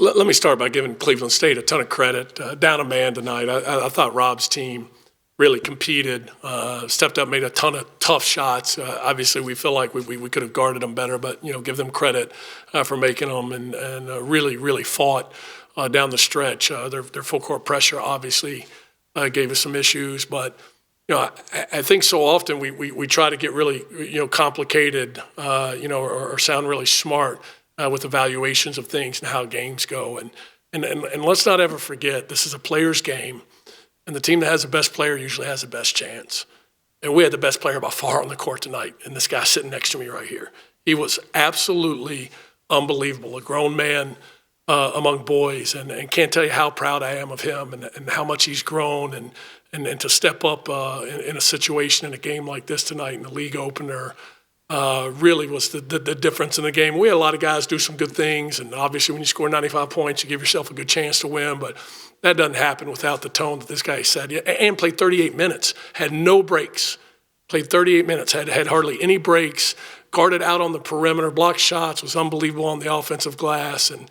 Let me start by giving Cleveland State a ton of credit. Down a man tonight. I thought Rob's team really competed, stepped up, made a ton of tough shots. Obviously, we feel like we could have guarded them better, but give them credit for making them and really fought down the stretch. Their full court pressure obviously gave us some issues, but I think so often we try to get really complicated, or sound really smart with evaluations of things and how games go, and let's not ever forget this is a player's game. And the team that has the best player usually has the best chance. And we had the best player by far on the court tonight, and this guy sitting next to me right here. He was absolutely unbelievable, a grown man among boys, and can't tell you how proud I am of him and how much he's grown and to step up in a situation in a game like this tonight in the league opener really was the difference in the game. We had a lot of guys do some good things, and obviously when you score 95 points, you give yourself a good chance to win, but that doesn't happen without the tone that this guy said. And played 38 minutes, had no breaks. Played 38 minutes, had hardly any breaks, guarded out on the perimeter, blocked shots, was unbelievable on the offensive glass. And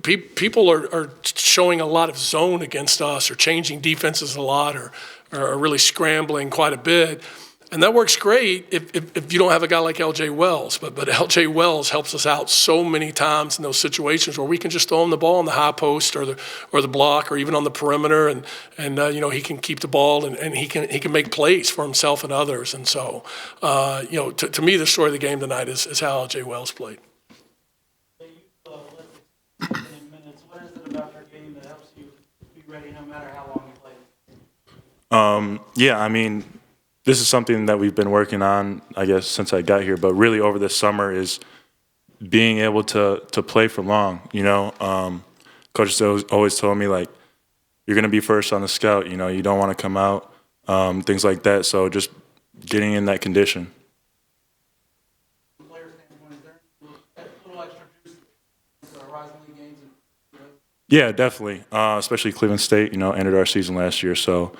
people are showing a lot of zone against us or changing defenses a lot or really scrambling quite a bit. And that works great if you don't have a guy like L.J. Wells. But L.J. Wells helps us out so many times in those situations where we can just throw him the ball on the high post or the block or even on the perimeter, and he can keep the ball and he can make plays for himself and others. And so, to me, the story of the game tonight is how L.J. Wells played. What is it about your game that helps you be ready no matter how long you play? This is something that we've been working on, I guess, since I got here, but really over this summer is being able to play for long, Coach always told me, like, you're going to be first on the scout, you don't want to come out, things like that, so just getting in that condition. From a player standpoint, is there a little extra juice for Horizon League games? Yeah, definitely, especially Cleveland State, ended our season last year, so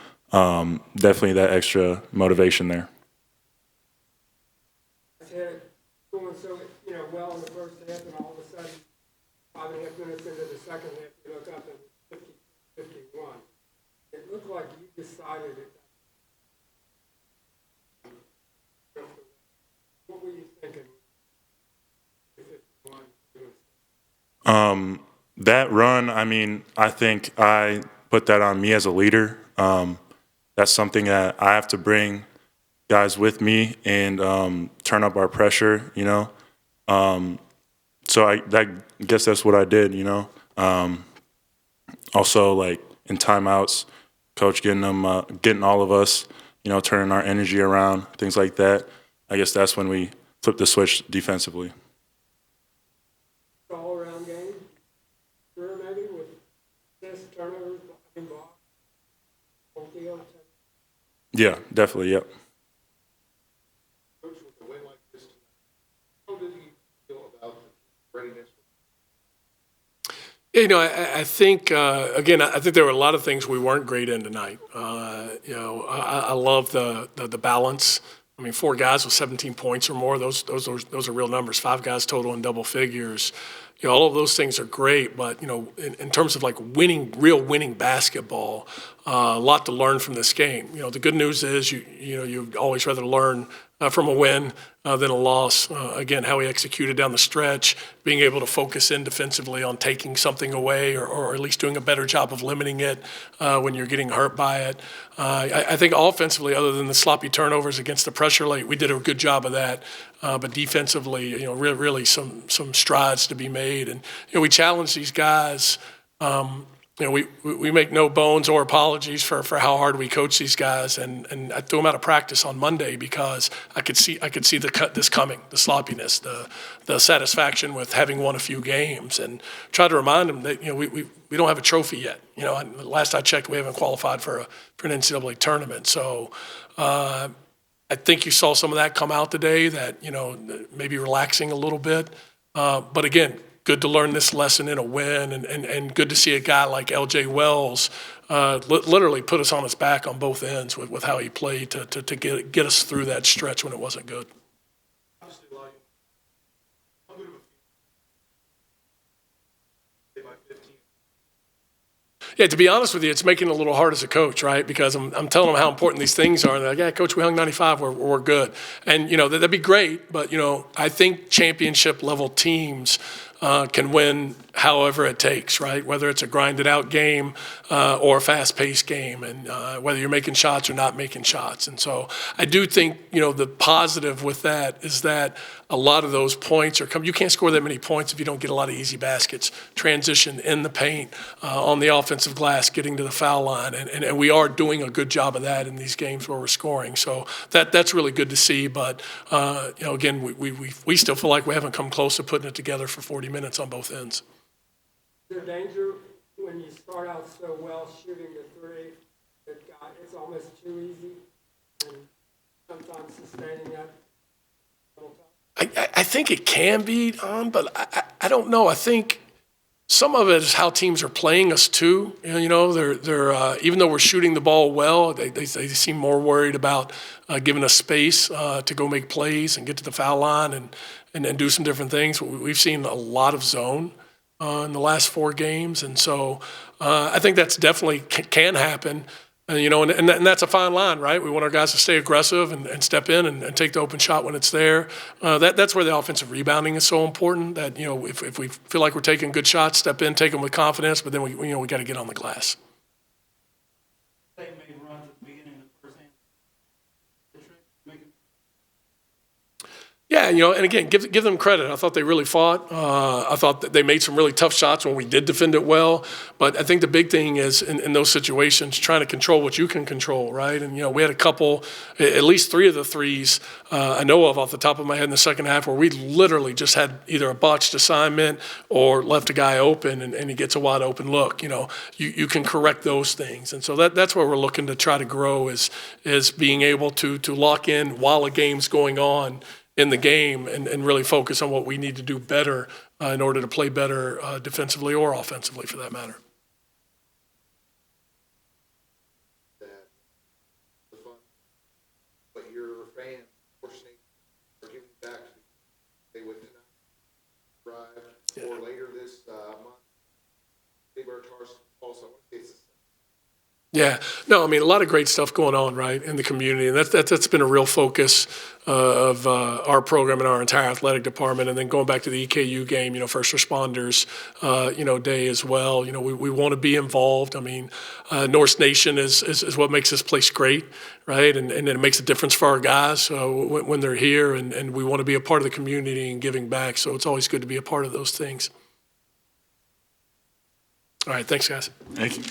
definitely that extra motivation there. Had it going so well in the first half, and all of a sudden, 5.5 minutes into the second half, you look up and 50-51. It looked like you decided it. What were you thinking? That run, I think I put that on me as a leader. That's something that I have to bring guys with me and turn up our pressure, So I guess that's what I did, Also, like in timeouts, coach getting all of us, turning our energy around, things like that. I guess that's when we flipped the switch defensively. All-around game, maybe with assists, turnovers, blocks, whole field. Yeah, definitely, yep. Coach, with a win like this, how did you feel about the readiness? I think, again, I think there were a lot of things we weren't great in tonight. I love the balance. 4 guys with 17 points or more, those are real numbers. 5 guys total in double figures. All of those things are great, but in terms of like real winning basketball, a lot to learn from this game. The good news is you'd always rather learn from a win than a loss. Again, how he executed down the stretch, being able to focus in defensively on taking something away or at least doing a better job of limiting it when you're getting hurt by it. I think offensively, other than the sloppy turnovers against the pressure late, we did a good job of that. But defensively, really some strides to be made. And, we challenge these guys. We make no bones or apologies for how hard we coach these guys, and I threw them out of practice on Monday because I could see this coming, the sloppiness, the satisfaction with having won a few games, and try to remind them that we don't have a trophy yet. Last I checked, we haven't qualified for an NCAA tournament, so. I think you saw some of that come out today, that, maybe relaxing a little bit. But again, good to learn this lesson in a win, and good to see a guy like L.J. Wells literally put us on his back on both ends with how he played to get us through that stretch when it wasn't good. Yeah, to be honest with you, it's making it a little hard as a coach, right? Because I'm telling them how important these things are. And they're like, yeah, coach, we hung 95, we're good. And, that'd be great. But, I think championship level teams can win however it takes, right? Whether it's a grinded out game or a fast paced game, and whether you're making shots or not making shots. And so I do think, the positive with that is that a lot of those points are coming. You can't score that many points if you don't get a lot of easy baskets, transition in the paint, on the offensive glass, getting to the foul line. And we are doing a good job of that in these games where we're scoring. So that's really good to see. But, again, we still feel like we haven't come close to putting it together for 40 minutes on both ends. Is there danger when you start out so well shooting the three that it's almost too easy and sometimes sustaining that? I think it can be, but I don't know. I think some of it is how teams are playing us too. They're even though we're shooting the ball well, they seem more worried about giving us space to go make plays and get to the foul line and do some different things. We've seen a lot of zone in the last 4 games, and so I think that's definitely can happen. And that's a fine line, right? We want our guys to stay aggressive and step in and take the open shot when it's there. That's where the offensive rebounding is so important. That if we feel like we're taking good shots, step in, take them with confidence. But then we got to get on the glass. They made runs at the beginning of the first half. The trick, make it. Yeah, and again, give them credit. I thought they really fought. I thought that they made some really tough shots when we did defend it well. But I think the big thing is in those situations, trying to control what you can control, right? And, we had a couple, at least 3 of the threes I know of off the top of my head in the second half where we literally just had either a botched assignment or left a guy open and he gets a wide open look. You can correct those things. And so that's where we're looking to try to grow is being able to lock in while a game's going on in the game and really focus on what we need to do better in order to play better defensively or offensively for that matter. But your fans, fortunately, are giving back to they would drive or later this month. They were charged also. Yeah, no, a lot of great stuff going on, right, in the community, and that's been a real focus of our program and our entire athletic department. And then going back to the EKU game, first responders, day as well. We want to be involved. Norse Nation is what makes this place great, right, and it makes a difference for our guys when they're here, and we want to be a part of the community and giving back. So it's always good to be a part of those things. All right, thanks, guys. Thank you.